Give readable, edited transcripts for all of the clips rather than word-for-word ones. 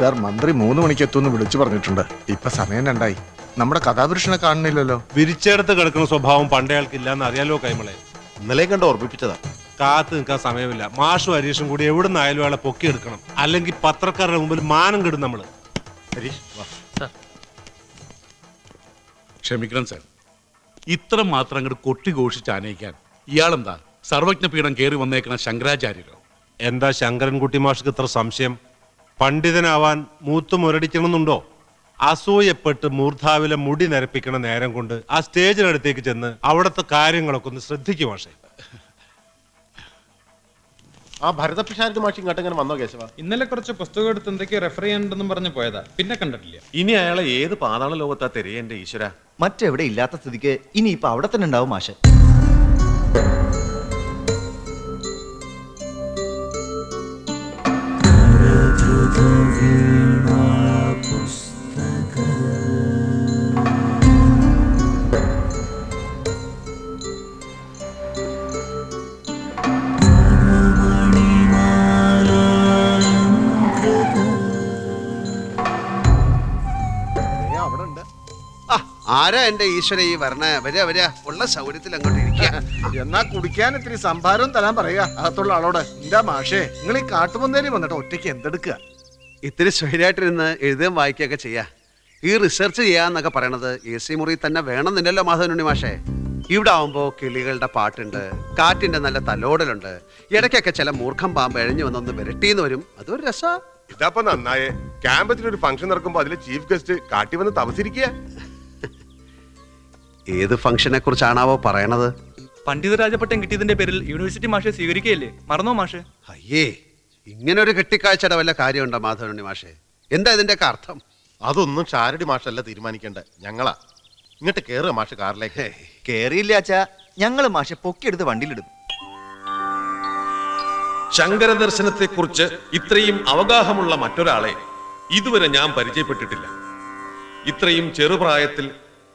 Sir മന്ത്രി 3 മണിക്ക് എത്തുമെന്ന് വിളിച്ചു പറഞ്ഞിട്ടുണ്ട്. ഇപ്പൊ സമയം 2 നമ്മുടെ കഥാപുരുഷനെ കാണുന്നില്ലല്ലോ. വിരിച്ചെടുത്ത് കിടക്കുന്ന സ്വഭാവം പണ്ടേ ആൾക്കില്ലാന്ന് അറിയാലോ കൈമളെ. ഇന്നലെ കണ്ട് ഓർമ്മിപ്പിച്ചതാ. കാത്തു നിൽക്കാൻ സമയമില്ല. മാഷും ഹരീഷും കൂടി എവിടുന്ന് ആയാലും അയാളെ പൊക്കിയെടുക്കണം. അല്ലെങ്കിൽ പത്രക്കാരുടെ മുമ്പിൽ മാനം കെടും നമ്മള്. ഹരീഷ് ക്ഷമിക്കണം സാർ, ഇത്ര മാത്രം അങ്ങോട്ട് കൊട്ടിഘോഷിച്ച് ആനയിക്കാൻ ഇയാളെന്താ സർവജ്ഞപീഠം കയറി വന്നേക്കണ ശങ്കരാചാര്യരോ? എന്താ ശങ്കരൻകുട്ടി മാഷ്ക്ക് ഇത്ര സംശയം? പണ്ഡിതനാവാൻ മൂത്ത് മുരടിക്കണമെന്നുണ്ടോ? അസൂയപ്പെട്ട് മൂർധാവിലെ മുടി നരപ്പിക്കണ നേരം കൊണ്ട് ആ സ്റ്റേജിനടുത്തേക്ക് ചെന്ന് അവിടുത്തെ കാര്യങ്ങളൊക്കെ ഒന്ന് ശ്രദ്ധിക്കും മാഷെ. ആ ഭരതപിഷാരടി മാഷി ഇങ്ങോട്ടെങ്ങനെ വന്നോ കേശവ? ഇന്നലെ കുറച്ച് പുസ്തകം എടുത്ത് എന്തൊക്കെയോ റെഫർ ചെയ്യാനുണ്ടെന്നും പറഞ്ഞ് പോയതാ, പിന്നെ കണ്ടിട്ടില്ല. ഇനി അയാളെ ഏത് പാതാള ലോകത്താ തിരയേന്റെ ഈശ്വര? മറ്റെവിടെ ഇല്ലാത്ത സ്ഥിതിക്ക് ഇനി ഇപ്പൊ അവിടെ തന്നെ ഉണ്ടാവും മാഷെ. ആരാ എന്റെ ഈശ്വര ഈ വരണ? വരിക വരിക, ഉള്ള സൗകര്യത്തിൽ അങ്ങോട്ട് ഇരിക്കുക. എന്നാ കുടിക്കാൻ ഇത്തിരി സംഭാരം തരാൻ പറയുക അകത്തുള്ള ആളോട്. എന്താ മാഷേ, നിങ്ങൾ ഈ കാട്ടുപൊന്നേരി വന്നിട്ട് ഒറ്റയ്ക്ക് എന്തെടുക്കുക? ഇത്തിരി സ്വൈരായിട്ടിരുന്ന് എഴുതുകയും വായിക്കുകയൊക്കെ ചെയ്യാ. ഈ റിസർച്ച് ചെയ്യാന്നൊക്കെ പറയണത് AC മുറി തന്നെ വേണമെന്നില്ലല്ലോ മാധവനുണ്ണി മാഷേ. ഇവിടെ ആവുമ്പോ കിളികളുടെ പാട്ടുണ്ട്, കാറ്റിന്റെ നല്ല തലോടലുണ്ട്, ഇടയ്ക്കൊക്കെ ചില മൂർഖം പാമ്പ് എഴഞ്ഞു വന്നൊന്ന് വിരട്ടിന്ന് വരും. അതൊരു രസാ. ഇതപ്പൊ നന്നായേ. ക്യാമ്പസിലൊരു ഫംഗ്ഷൻ നടക്കുമ്പോ അതിലെ ചീഫ് ഗസ്റ്റ് കാട്ടി വന്ന് തമസിരിക്കുക. ഏത് ഫംഗ്ഷനെ കുറിച്ചാണാവോ പറയണത്? പണ്ഡിത രാജപട്ടം കിട്ടിയതിന്റെ പേരിൽ യൂണിവേഴ്സിറ്റി മാഷെ സ്വീകരിക്കുകയല്ലേ, മറന്നോ മാഷെ? അയ്യേ, ഇങ്ങനെ ഒരു കെട്ടിക്കാഴ്ചയുടെ വല്ല കാര്യമുണ്ടോ മാധവനുണ്ണി മാഷേ? എന്താ ഇതിന്റെയൊക്കെ അർത്ഥം? അതൊന്നും ഷാരടി മാഷല്ല തീരുമാനിക്കേണ്ട, ഞങ്ങളാ. ഇങ്ങോട്ട് കേറുക മാഷ് കാറിലേക്ക്. കേറിയില്ല അച്ഛാ, ഞങ്ങള് മാഷെ പൊക്കിയെടുത്ത് വണ്ടിയിലിടും. ശങ്കര ദർശനത്തെക്കുറിച്ച് ഇത്രയും അവഗാഹമുള്ള മറ്റൊരാളെ ഇതുവരെ ഞാൻ പരിചയപ്പെട്ടിട്ടില്ല. ഇത്രയും ചെറുപ്രായത്തിൽ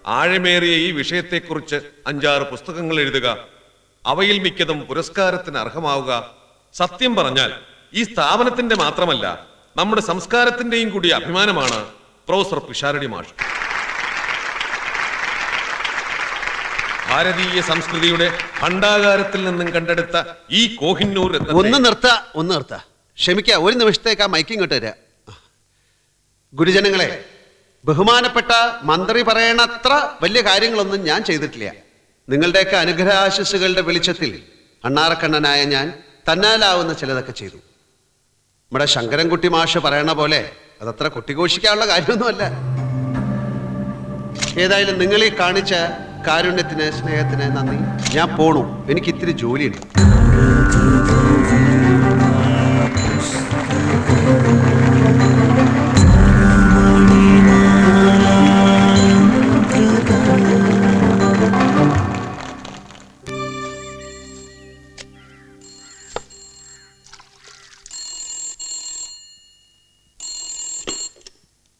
ആഴമേറിയ ഈ വിഷയത്തെക്കുറിച്ച് 5-6 പുസ്തകങ്ങൾ എഴുതുക, അവയിൽ മിക്കതും പുരസ്കാരത്തിന് അർഹമാവുക, സത്യം പറഞ്ഞാൽ ഈ സ്ഥാപനത്തിന്റെ മാത്രമല്ല നമ്മുടെ സംസ്കാരത്തിന്റെയും കൂടി അഭിമാനമാണ് പ്രൊഫസർ പിഷാരടി മാഷ്. ഭാരതീയ സംസ്കൃതിയുടെ ഭണ്ഡാകാരത്തിൽ നിന്നും കണ്ടെടുത്ത ഈ കോഹിന്നൂർ ഒന്ന് നിർത്ത ക്ഷമിക്കുക, ഒരു നിമിഷത്തേക്ക് ആ മൈക്കിങ് ഇട്ട് തരാ. ഗുരുജനങ്ങളെ, ബഹുമാനപ്പെട്ട മന്ത്രി പറയണത്ര വലിയ കാര്യങ്ങളൊന്നും ഞാൻ ചെയ്തിട്ടില്ല. നിങ്ങളുടെയൊക്കെ അനുഗ്രഹാശിസുകളുടെ വെളിച്ചത്തിൽ അണ്ണാറക്കണ്ണനായ ഞാൻ തന്നാലാവുന്ന ചിലതൊക്കെ ചെയ്തു. നമ്മുടെ ശങ്കരൻകുട്ടി മാഷ് പറയണ പോലെ അതത്ര കൊട്ടിഘോഷിക്കാനുള്ള കാര്യമൊന്നുമല്ല. ഏതായാലും നിങ്ങൾ ഈ കാണിച്ച കാരുണ്യത്തിന്, സ്നേഹത്തിന് നന്ദി. ഞാൻ പോണു, എനിക്ക് ഇത്തിരി ജോലിയുണ്ട്.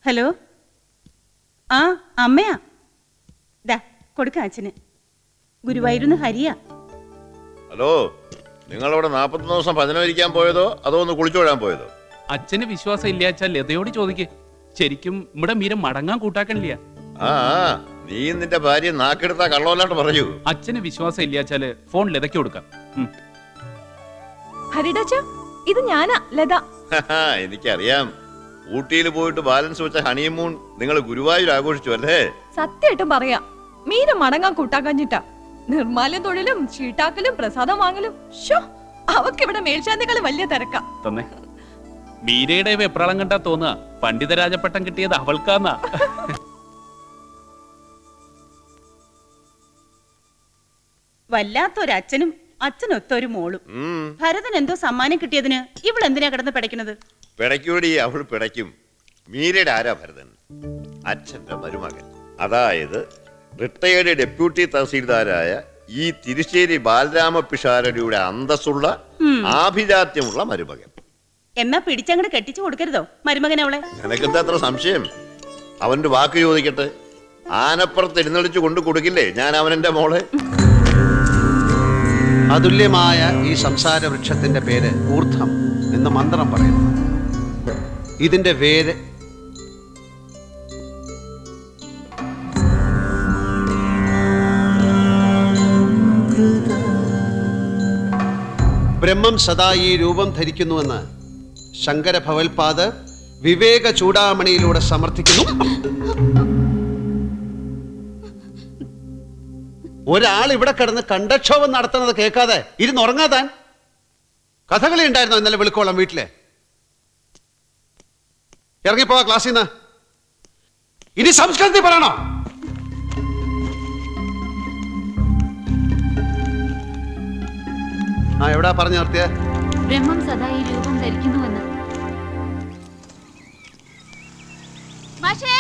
ഹലോ, ആ അമ്മയാ. ദാ കൊടുക്ക അച്ഛന്. ഗുരുവായൂരുന്ന് ഹരിയാ. ഹലോ, നിങ്ങളവിടെ 41 ദിവസം ഭജനം ഇരിക്കാൻ പോയതോ അതോ ഒന്ന് കുളിച്ചോഴാൻ പോയതോ? അച്ഛന് വിശ്വാസം ഇല്ലാച്ചാൽ ലതയോട് ചോദിക്ക്. ശരിക്കും ഇവിടെ മീരം മടങ്ങാൻ കൂട്ടാക്കണില്ല. ആ, നീ നിന്റെ ഭാര്യ നാക്കെടുത്താ കള്ളവല്ലാണ്ട് പറയൂ. അച്ഛന് വിശ്വാസം ഇല്ലാച്ചാല് ഫോൺ ലതയ്ക്ക് കൊടുക്കാം. ഹരിടാച്ച, ഇത് ഞാനാ ലത. എനിക്കറിയാം. ഊട്ടിയിൽ പോയിട്ട് ബാലൻസ് വെച്ച ഹണിമൂൺ നിങ്ങൾ ഗുരുവായൂർ ആഘോഷിച്ചു അല്ലേ? സത്യമായിട്ടും പറയാ, മീര മടങ്ങാൻ കൂട്ടാക്കഞ്ഞിട്ടാ. നിർമ്മാല്യം തൊഴിലും ഷീട്ടാക്കലും പ്രസാദം വാങ്ങലും. അവക്കിവിടെ മേൽശാന്തികള് വലിയ തിരക്കാ. തന്നെ മീരയുടെ വെപ്രാളം കണ്ടാ തോന്നുക പണ്ഡിതരാജപട്ടം കിട്ടിയത് അവൾക്കാന്നാ. വല്ലാത്തൊരച്ഛനും അച്ഛനൊത്തൊരു മോളും. ഭരതൻ എന്തോ സമ്മാനം കിട്ടിയതിന് ഇവളെന്തിനാ കിടന്ന് പിടയ്ക്കുന്നത്? പിടയ്ക്കൂടി, അവൾ പിടയ്ക്കും. മീരയുടെ ആരാ ഭരതൻ? അച്ഛന്റെ മരുമകൻ, അതായത് റിട്ടയേർഡ് ഡെപ്യൂട്ടി തഹസീൽദാരായ ഈ തിരുശ്ശേരി ബാലരാമ പിഷാരടിയുടെ അന്തസ്സുള്ള ആഭിജാത്യമുള്ള മരുമകൻ. എന്നാ പിടിച്ചങ്ങട് കെട്ടിച്ചു കൊടുക്കരുതോ മരുമകൻ അവളെ? നിനക്കെന്താ അത്ര സംശയം? അവന്റെ വാക്ക് ചോദിക്കട്ടെ. ആനപ്പുറത്ത് എഴുന്നള്ളിച്ചു കൊണ്ടു കൊടുക്കില്ലേ ഞാൻ അവനെന്റെ മോളെ? അതുല്യമായ ഈ സംസാര വൃക്ഷത്തിന്റെ പേര് ഊർധ്വം എന്ന് മന്ത്രം പറയുന്നു. ഇതിന്റെ വേര് ബ്രഹ്മം സദാ ഈ രൂപം ധരിക്കുന്നുവെന്ന് ശങ്കര ഭവൽപാദർ വിവേക ചൂടാമണിയിലൂടെ സമർത്ഥിക്കുന്നു. ഒരാൾ ഇവിടെ കിടന്ന് കണ്ടക്ഷോഭം നടത്തുന്നത് കേൾക്കാതെ ഇരുന്നുറങ്ങാതാൻ. കഥകളി ഉണ്ടായിരുന്നോ ഇന്നലെ വെളുക്കോളം വീട്ടിലെ? ഇറങ്ങിപ്പോവാ ക്ലാസ്സിൽ നിന്ന്. ഇനി സംസ്കൃതി പറയണോ? ആ എവിടാ പറഞ്ഞു നിർത്തിയ? ബ്രഹ്മം സദാ ഈ രൂപം ധരിക്കുന്നുവെന്ന്. മാഷേ,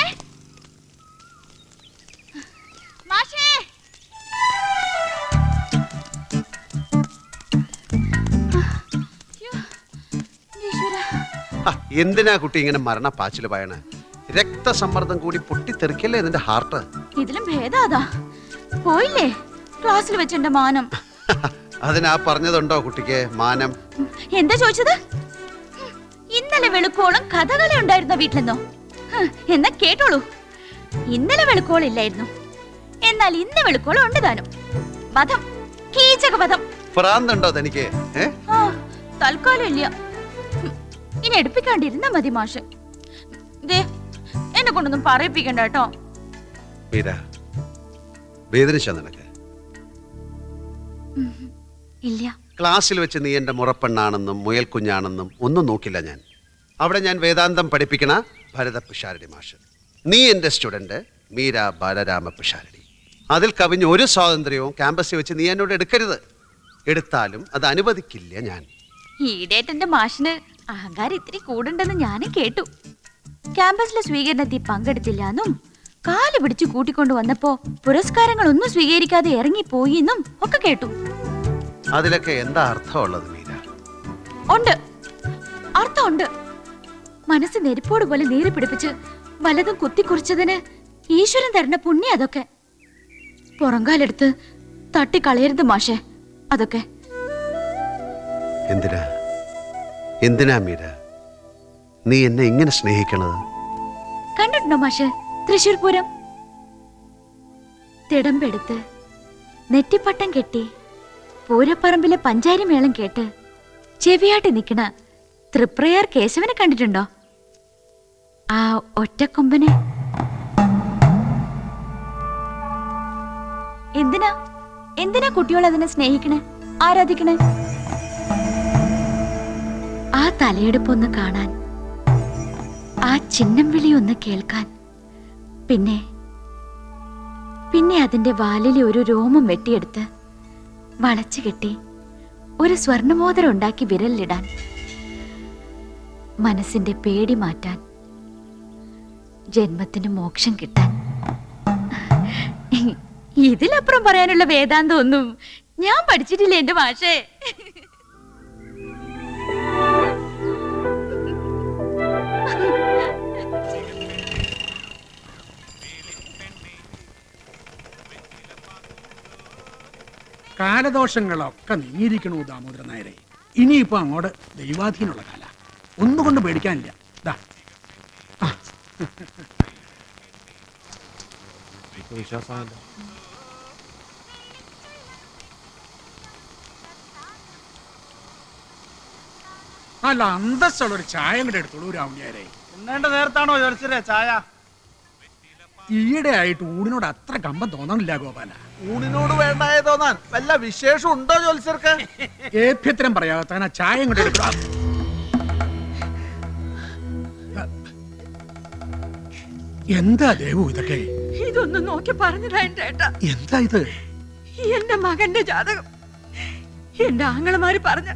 മാഷേ, എന്തിനാ കുട്ടി ഇങ്ങനെ മരണപ്പാച്ചില് പറയണേ? രക്തസമ്മർദ്ദം കൂടി പൊട്ടിത്തെറിക്കല്ലേ നിന്റെ ഹാർട്ട്? ഇതിലും ഭേദാതാ. പോയില്ലേ ക്ലാസ്സിൽ വെച്ചെന്റെ മാനം? അതിനാ പറഞ്ഞതുണ്ടോ കുട്ടിക്ക് മാനം? എന്താ ചോദിച്ചത്? ഇന്നലെ വെളുക്കോളം കഥകളി ഉണ്ടായിരുന്ന വീട്ടിലെന്നോ? എന്നാ കേട്ടോളൂ, ഇന്നലെ വെളുക്കോളില്ലായിരുന്നു, എന്നാൽ ഇന്ന് വെളുക്കോളം ഉണ്ട് താനും. വധം, കീചക വധം. ഭ്രാന്തുണ്ടോ തനിക്ക്? തൽക്കാലം ഇല്ല, ഇനി എടുപ്പിക്കാണ്ടിരുന്ന മതി മാഷ്. എന്നെ കൊണ്ടൊന്നും പറയിപ്പിക്കണ്ട കേട്ടോ. വേദനിച്ചോ നിനക്ക്? ഇല്ല. ക്ലാസ്സിൽ വെച്ച് നീ എന്റെ മുറപ്പെണ്ണാണെന്നും മുയൽ കുഞ്ഞാണെന്നും ഒന്നും നോക്കില്ല ഞാൻ. അവിടെ ഞാൻ വേദാന്തം പഠിപ്പിക്കണ ഭരത പിഷാരടി മാഷ്. നീ എന്റെ സ്റ്റുഡന്റ് മീര ബാലരാമ പിഷാരടി. അതിൽ കവിഞ്ഞ് ഒരു സ്വാതന്ത്ര്യവും ക്യാമ്പസിൽ വെച്ച് നീ എന്നോട് എടുക്കരുത്. എടുത്താലും അത് അനുവദിക്കില്ല ഞാൻ. ഈടേറ്റന്റെ മാഷിന് അഹങ്കാരം ഇത്തിരി കൂടുണ്ടെന്ന് ഞാനും കേട്ടു. ക്യാമ്പസിലെ സ്വീകരണത്തിൽ പങ്കെടുത്തില്ലെന്നും കാല് പിടിച്ചു കൂട്ടിക്കൊണ്ടു വന്നപ്പോ പുരസ്കാരങ്ങളൊന്നും സ്വീകരിക്കാതെ ഇറങ്ങിപ്പോയി എന്നും ഒക്കെ കേട്ടു. അതിലൊക്കെ എന്താ അർത്ഥമുള്ളത് മീര? ഉണ്ട്, അർത്ഥമുണ്ട്. മനസ്സ് നെരുപ്പോട് പോലെ നീറി പിടിപ്പിച്ച് വലതും കുത്തിക്കുറിച്ചതിന് ഈശ്വരൻ തരുന്ന പുണ്യം അതൊക്കെ. പുറങ്കാലെടുത്ത് തട്ടിക്കളയരുത് മാഷേ അതൊക്കെ. എന്തിനാ മീര നീ എന്നെ ഇങ്ങനെ സ്നേഹിക്കണത്? കണ്ടിട്ടുണ്ടോ മാഷേ തൃശ്ശൂർ പൂരം? തിടമ്പെടുത്ത് നെറ്റിപ്പട്ടം കെട്ടി പൂരപ്പറമ്പിലെ പഞ്ചാരി മേളം കേട്ട് ചെവിയാട്ടി നിക്കണ തൃപ്രയാർ കേശവനെ കണ്ടിട്ടുണ്ടോ? ആ ഒറ്റക്കൊമ്പനെ. എന്തിനാ കുട്ടികൾ അതിനെ സ്നേഹിക്കണേ, ആരാധിക്കണേ? ആ തലയെടുപ്പൊന്ന് കാണാൻ, ആ ചിഹ്നം വിളി ഒന്ന് കേൾക്കാൻ, പിന്നെ അതിന്റെ വാലിലെ ഒരു രോമം വെട്ടിയെടുത്ത് വളച്ചു കെട്ടി ഒരു സ്വർണമോതിരം ഉണ്ടാക്കി വിരലിടാൻ, മനസ്സിന്റെ പേടി മാറ്റാൻ, ജന്മത്തിന് മോക്ഷം കിട്ടാൻ. ഇതിലപ്പുറം പറയാനുള്ള വേദാന്തം ഒന്നും ഞാൻ പഠിച്ചിട്ടില്ല എന്റെ മാഷേ. കാലദോഷങ്ങളൊക്കെ നീങ്ങിയിരിക്കണു ദാമോദരൻ നായരെ. ഇനിയിപ്പോ അങ്ങോട്ട് ദൈവാധീനമുള്ള കാല, ഒന്നുകൊണ്ട് പേടിക്കാനില്ല. അല്ല, അന്തസ്സുള്ള ഒരു ചായ കൂടെ എടുത്തോളൂ രാവുണ്ണിയാരെ. നേരത്താണോ ചോദിച്ചേ ചായ? ഈയിടെ ആയിട്ട് ഊടിനോട് അത്ര കമ്പം തോന്നണില്ല ഗോപാല. ഊണിനോട് വേണ്ടായ തോന്നാൻ വല്ല വിശേഷം ഉണ്ടോ ജോത്സ്യർക്ക്? ഏഭ്യത്തരം പറയാത്ത ആ ചായ കൂടെ എടുക്കാം. എന്താ ദേവു ഇതൊക്കെ? ഇതൊന്നും നോക്കി പറഞ്ഞതാ എന്റെ ഏട്ടാ. എന്താ ഇത്? എന്റെ മകന്റെ ജാതകം. എന്റെ ആങ്ങളമാര് പറഞ്ഞ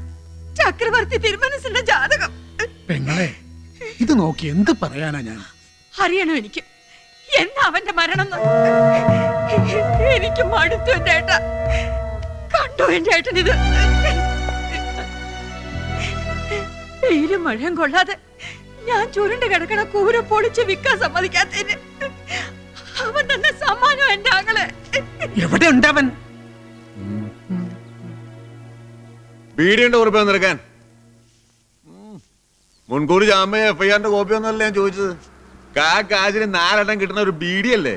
ചക്രവർത്തി തിരുമനസിന്റെ ജാതകം. പെങ്ങളെ, ഇത് നോക്കി എന്ത് പറയാനാ ഞാൻ? അറിയണോ എനിക്ക് എന്താ അവന്റെ മരണം? എനിക്ക് മടുത്തു എന്റെ ഏട്ടാ. കണ്ടോ എന്റെ ഏട്ടൻ ഇത്? വെയിലും മഴയും കൊള്ളാതെ ഞാൻ ചുരുണ്ട് കിടക്കണ കൂര പൊളിച്ച് വിൽക്കാൻ സമ്മതിക്കാത്തതിന് അവൻ തന്നെ സമ്മാനം എന്റെ ആങ്ങളെ. എവിടെ ഉണ്ടവൻ? ബീഡിയുണ്ട് ഉറപ്പ് നിൽക്കാൻ. മുൻകൂർ ജാമ്യ FIR കോപ്പി ഒന്നുമല്ല ഞാൻ ചോദിച്ചത്. കാശിന് 4 എണ്ണം കിട്ടുന്ന ഒരു ബീഡിയല്ലേ?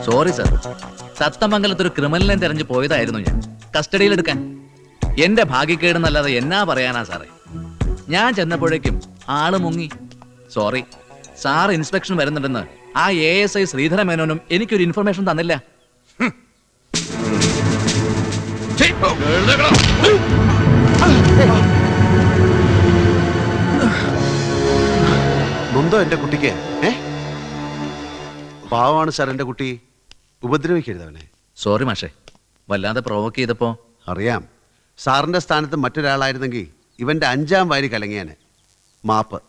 സോറി സാർ, സത്തമംഗലത്തൊരു ക്രിമിനലിനെ തെരഞ്ഞു പോയതായിരുന്നു ഞാൻ കസ്റ്റഡിയിലെടുക്കാൻ. എന്റെ ഭാഗ്യക്കേടെന്നല്ലാതെ എന്നാ പറയാനാ സാറേ. ഞാൻ ചെന്നപ്പോഴേക്കും ആള് മുങ്ങി. സോറി സാർ, ഇൻസ്പെക്ഷൻ വരുന്നുണ്ടെന്ന് ആ ASI ശ്രീധര മേനോനും എനിക്കൊരു ഇൻഫർമേഷൻ തന്നില്ല. നൊന്തോ എന്റെ കുട്ടിക്ക്? പാവമാണ് സാർ എന്റെ കുട്ടി, ഉപദ്രവിക്കരുത് അവനെ. സോറി മാഷേ, വല്ലാതെ പ്രൊവോക്ക് ചെയ്തപ്പോ. അറിയാം, സാറിന്റെ സ്ഥാനത്ത് മറ്റൊരാളായിരുന്നെങ്കിൽ ഇവന്റെ 5ാം വാരി കലങ്ങിയാനെ. മാപ്പ്.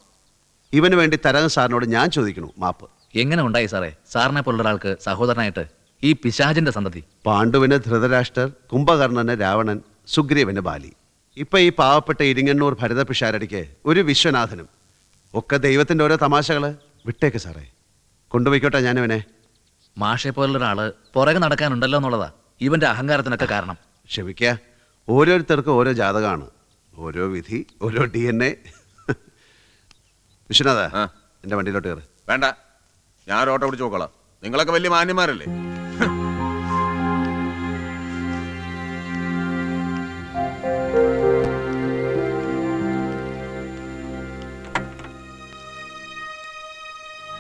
ഇവന് വേണ്ടി തരകൻ സാറിനോട് ഞാൻ ചോദിക്കണു മാപ്പ്. എങ്ങനെ ഉണ്ടായി സാറേ സാറിനെ പോലുള്ള ഒരാൾക്ക് സഹോദരനായിട്ട് ഈ പിശാചിന്റെ സന്തതി? പാണ്ഡുവിന് ധൃതരാഷ്ട്രർ, കുംഭകർണന് രാവണൻ, സുഗ്രീവന് ബാലി. ഇപ്പൊ ഈ പാവപ്പെട്ട ഇരിങ്ങണ്ണൂർ ഭരത പിഷാരടിക്ക് ഒരു വിശ്വനാഥനും. ഒക്കെ ദൈവത്തിന്റെ ഓരോ തമാശകള്. വിട്ടേക്ക് സാറേ, കൊണ്ടുപോയിക്കോട്ടെ ഞാനിവനെ. മാഷെ പോലുള്ള ഒരാള് പുറകെ നടക്കാനുണ്ടല്ലോ എന്നുള്ളതാ ഇവന്റെ അഹങ്കാരത്തിനൊക്കെ കാരണം. ക്ഷമിക്കുക, ഓരോരുത്തർക്കും ഓരോ ജാതകമാണ്, ഓരോ വിധി, ഓരോ DNA. വിശ്വനാഥ, എന്റെ വണ്ടിയിലോട്ട് കയറ്. വേണ്ട, ഞാൻ ഓട്ടോ പിടിച്ച് നോക്കളാം. നിങ്ങളൊക്കെ വലിയ മാന്യന്മാരല്ലേ?